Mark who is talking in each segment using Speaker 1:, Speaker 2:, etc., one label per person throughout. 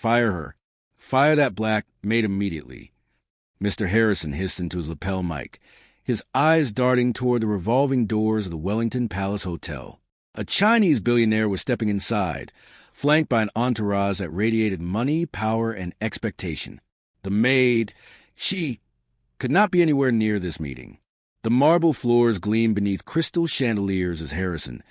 Speaker 1: Fire her. Fire that black maid immediately. Mr. Harrison hissed into his lapel mic, his eyes darting toward the revolving doors of the Wellington Palace Hotel. A Chinese billionaire was stepping inside, flanked by an entourage that radiated money, power, and expectation. The maid, she, could not be anywhere near this meeting. The marble floors gleamed beneath crystal chandeliers as Harrison,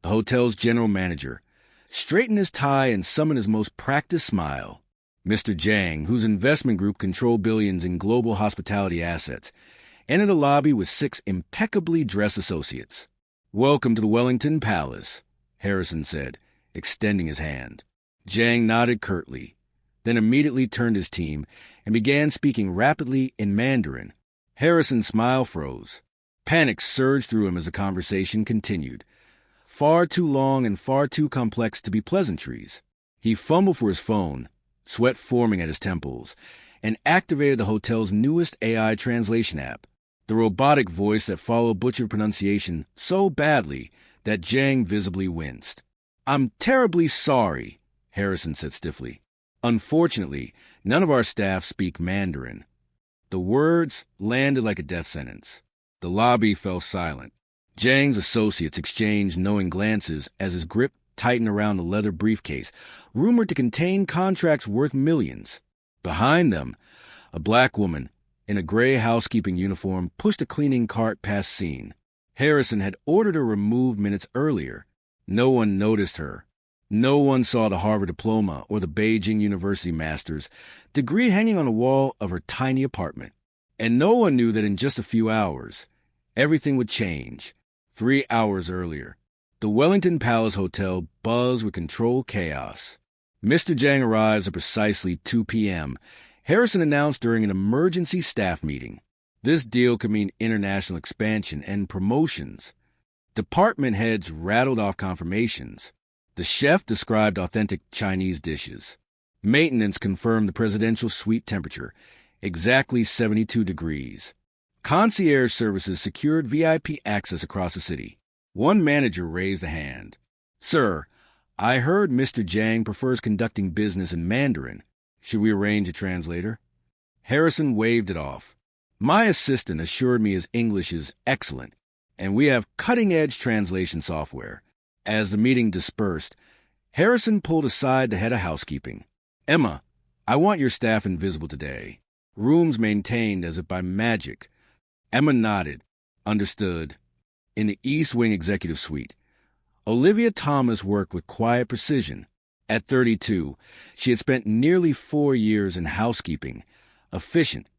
Speaker 1: the hotel's general manager, straightened his tie and summoned his most practiced smile. Mr. Jiang, whose investment group controlled billions in global hospitality assets, entered the lobby with 6 impeccably dressed associates. "Welcome to the Wellington Palace," Harrison said, extending his hand. Jiang nodded curtly, then immediately turned his team and began speaking rapidly in Mandarin. Harrison's smile froze. Panic surged through him as the conversation continued. Far too long and far too complex to be pleasantries. He fumbled for his phone, sweat forming at his temples, and activated the hotel's newest AI translation app, the robotic voice that followed butchered pronunciation so badly that Jiang visibly winced. "I'm terribly sorry," Harrison said stiffly. "Unfortunately, none of our staff speak Mandarin." The words landed like a death sentence. The lobby fell silent. Jiang's associates exchanged knowing glances as his grip tightened around the leather briefcase, rumored to contain contracts worth millions. Behind them, a black woman in a gray housekeeping uniform pushed a cleaning cart past Scene. Harrison had ordered her removed minutes earlier. No one noticed her. No one saw the Harvard diploma or the Beijing University master's degree hanging on the wall of her tiny apartment. And no one knew that in just a few hours, everything would change. 3 hours earlier, the Wellington Palace Hotel buzzed with controlled chaos. Mr. Jiang arrives at precisely 2 p.m., Harrison announced during an emergency staff meeting. This deal could mean international expansion and promotions. Department heads rattled off confirmations. The chef described authentic Chinese dishes. Maintenance confirmed the presidential suite temperature, exactly 72 degrees. Concierge services secured VIP access across the city. One manager raised a hand. "Sir, I heard Mr. Jiang prefers conducting business in Mandarin. Should we arrange a translator?" Harrison waved it off. "My assistant assured me his English is excellent, and we have cutting-edge translation software." As the meeting dispersed, Harrison pulled aside the head of housekeeping. "Emma, I want your staff invisible today. Rooms maintained as if by magic." Emma nodded. "Understood." In the East Wing Executive Suite, Olivia Thomas worked with quiet precision. At 32, she had spent nearly 4 years in housekeeping, efficient,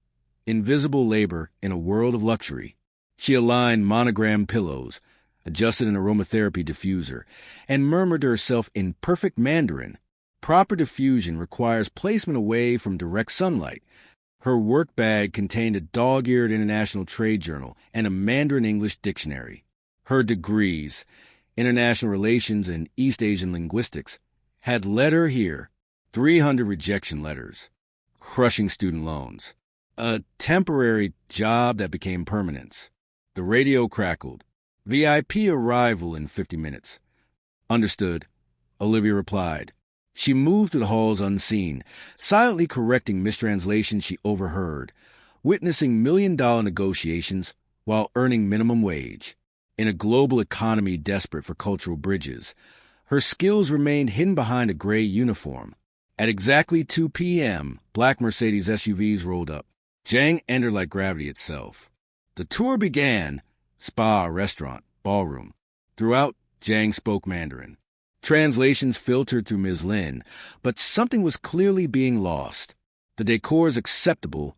Speaker 1: invisible labor in a world of luxury. She aligned monogrammed pillows, adjusted an aromatherapy diffuser, and murmured to herself in perfect Mandarin. Proper diffusion requires placement away from direct sunlight. Her work bag contained a dog-eared international trade journal and a Mandarin-English dictionary. Her degrees, international relations and East Asian linguistics, had led her here. 300 rejection letters, crushing student loans, a temporary job that became permanence. The radio crackled. "VIP arrival in 50 minutes. "Understood," Olivia replied. She moved through the halls unseen, silently correcting mistranslations she overheard, witnessing million-dollar negotiations while earning minimum wage. In a global economy desperate for cultural bridges, her skills remained hidden behind a gray uniform. At exactly 2 p.m., black Mercedes SUVs rolled up. Jiang entered like gravity itself. The tour began. Spa, restaurant, ballroom. Throughout, Jiang spoke Mandarin. Translations filtered through Ms. Lin, but something was clearly being lost. "The decor is acceptable,"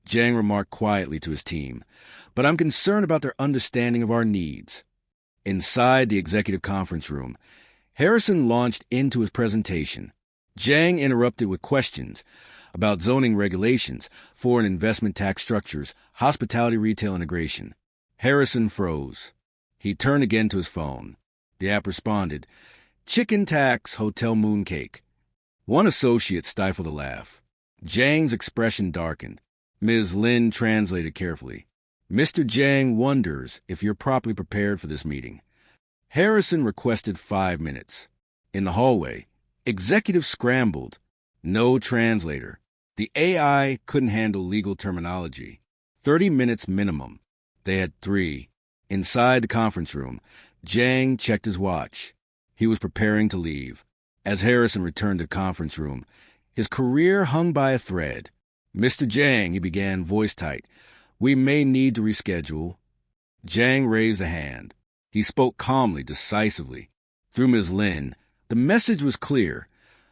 Speaker 1: Jiang remarked quietly to his team, "but I'm concerned about their understanding of our needs." Inside the executive conference room, Harrison launched into his presentation. Jiang interrupted with questions about zoning regulations, foreign investment tax structures, hospitality retail integration. Harrison froze. He turned again to his phone. The app responded, "Chicken tax, hotel mooncake." One associate stifled a laugh. Jiang's expression darkened. Ms. Lin translated carefully. "Mr. Jiang wonders if you're properly prepared for this meeting." Harrison requested 5 minutes. In the hallway, executives scrambled. No translator. The AI couldn't handle legal terminology. 30 minutes minimum. They had 3. Inside the conference room, Jang checked his watch. He was preparing to leave. As Harrison returned to the conference room, his career hung by a thread. "Mr. Jang," he began, voice tight, "we may need to reschedule." Jang raised a hand. He spoke calmly, decisively. Through Ms. Lin, the message was clear.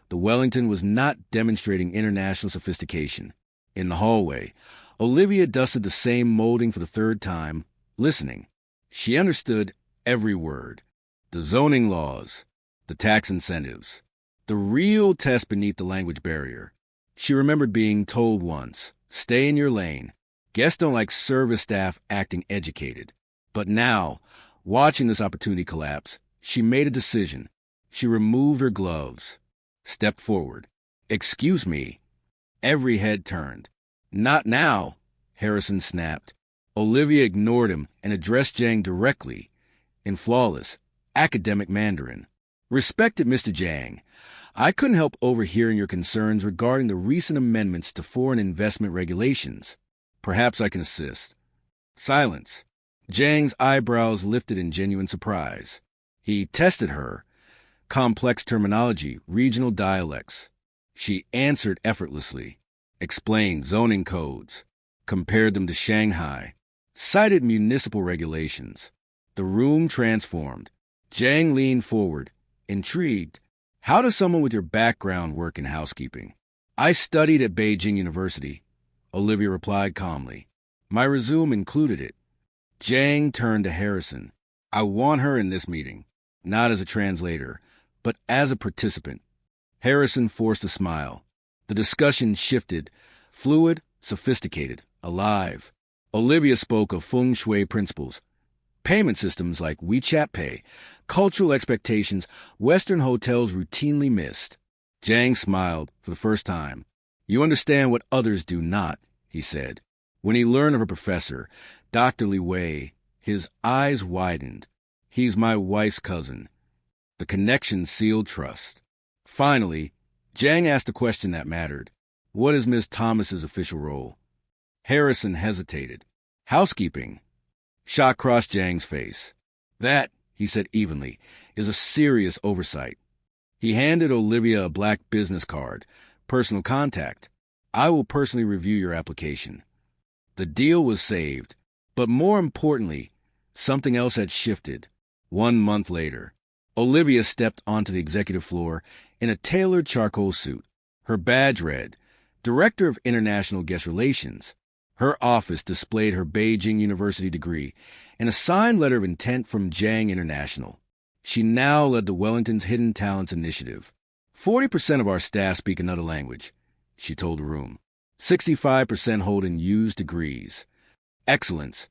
Speaker 1: The Wellington was not demonstrating international sophistication. In the hallway, Olivia dusted the same molding for the 3rd time, listening. She understood every word. The zoning laws, the tax incentives, the real test beneath the language barrier. She remembered being told once, "Stay in your lane. Guests don't like service staff acting educated." But now, watching this opportunity collapse, she made a decision. She removed her gloves, stepped forward. "Excuse me." Every head turned. "Not now," Harrison snapped. Olivia ignored him and addressed Jang directly, in flawless, academic Mandarin. "Respected Mr. Jang, I couldn't help overhearing your concerns regarding the recent amendments to foreign investment regulations. Perhaps I can assist." Silence. Jang's eyebrows lifted in genuine surprise. He tested her. Complex terminology, regional dialects. She answered effortlessly, explained zoning codes, compared them to Shanghai, cited municipal regulations. The room transformed. Jang leaned forward, intrigued. "How does someone with your background work in housekeeping?" "I studied at Beijing University," Olivia replied calmly. "My resume included it." Jang turned to Harrison. "I want her in this meeting, not as a translator, but as a participant." Harrison forced a smile. The discussion shifted, fluid, sophisticated, alive. Olivia spoke of feng shui principles, payment systems like WeChat Pay, cultural expectations Western hotels routinely missed. Jang smiled for the first time. "You understand what others do not," he said. When he learned of her professor, Dr. Li Wei, his eyes widened. "He's my wife's cousin." The connection sealed trust. Finally, Jang asked a question that mattered. "What is Miss Thomas's official role?" Harrison hesitated. "Housekeeping." Shock crossed Jang's face. "That," he said evenly, "is a serious oversight." He handed Olivia a black business card, personal contact. "I will personally review your application." The deal was saved, but more importantly, something else had shifted. 1 month later, Olivia stepped onto the executive floor in a tailored charcoal suit. Her badge read, Director of International Guest Relations. Her office displayed her Beijing University degree and a signed letter of intent from Jang International. She now led the Wellington's Hidden Talents Initiative. 40% of our staff speak another language, she told the room. 65% hold unused degrees. Excellence,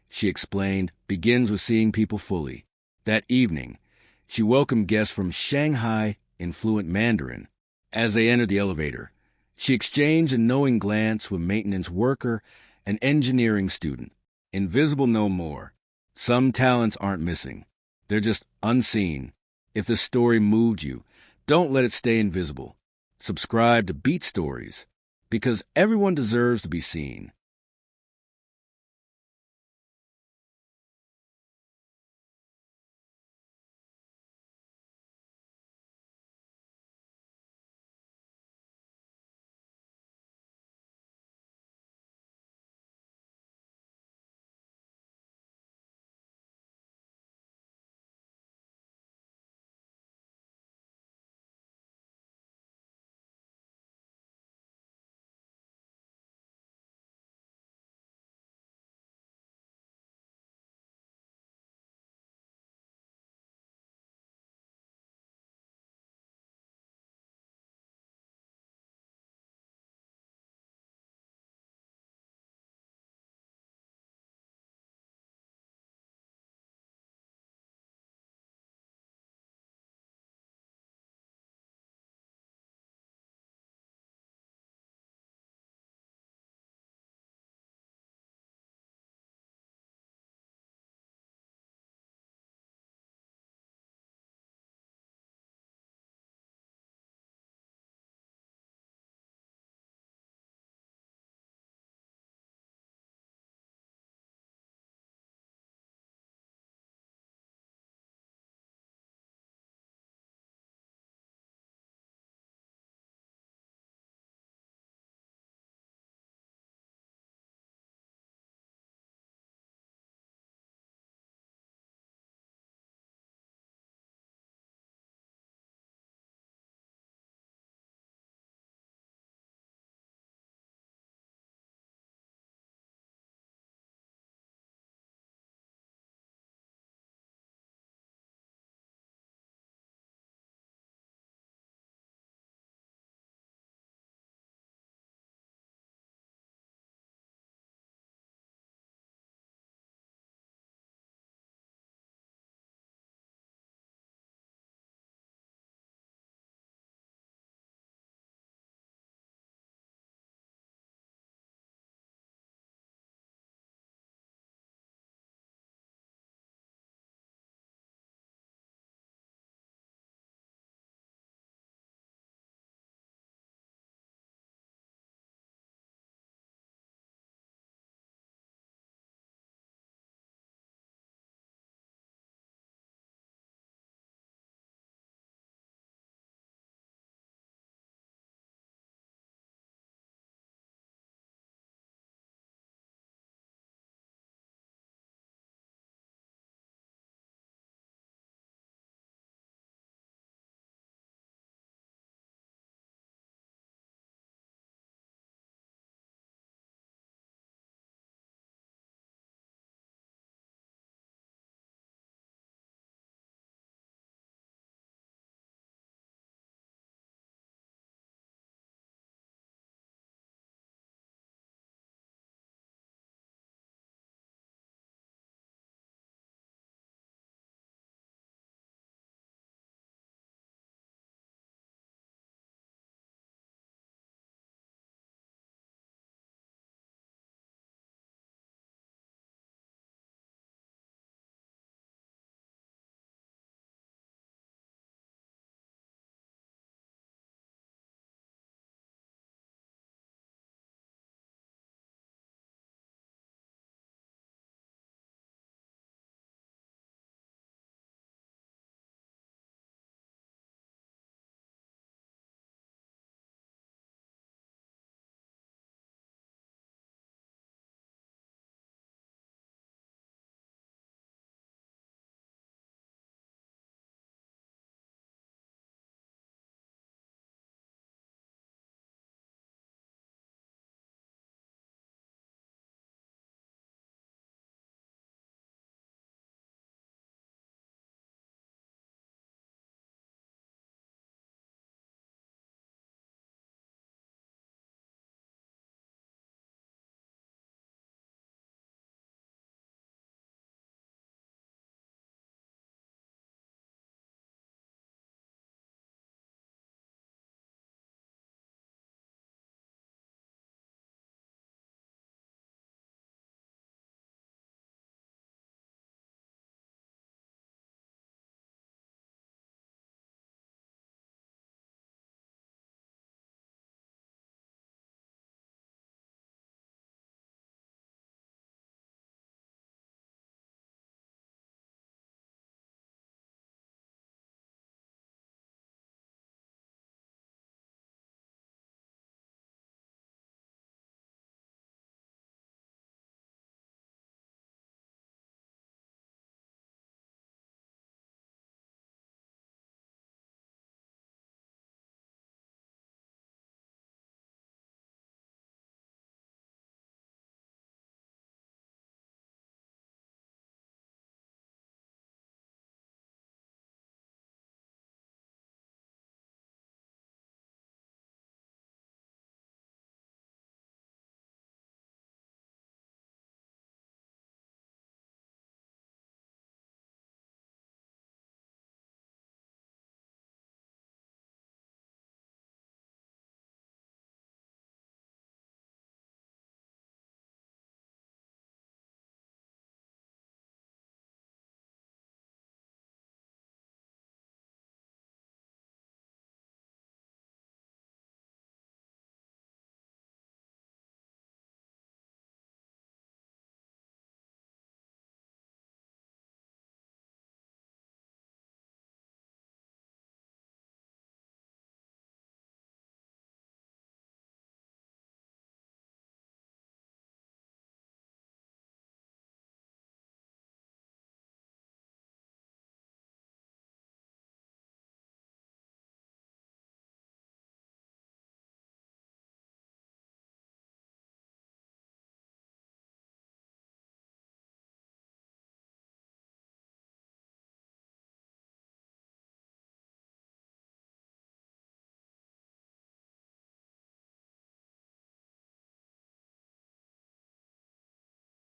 Speaker 1: she explained, begins with seeing people fully. That evening, she welcomed guests from Shanghai in fluent Mandarin. As they entered the elevator, she exchanged a knowing glance with maintenance worker and engineering student. Invisible no more. Some talents aren't missing. They're just unseen. If the story moved you, don't let it stay invisible. Subscribe to Beat Stories, because everyone deserves to be seen.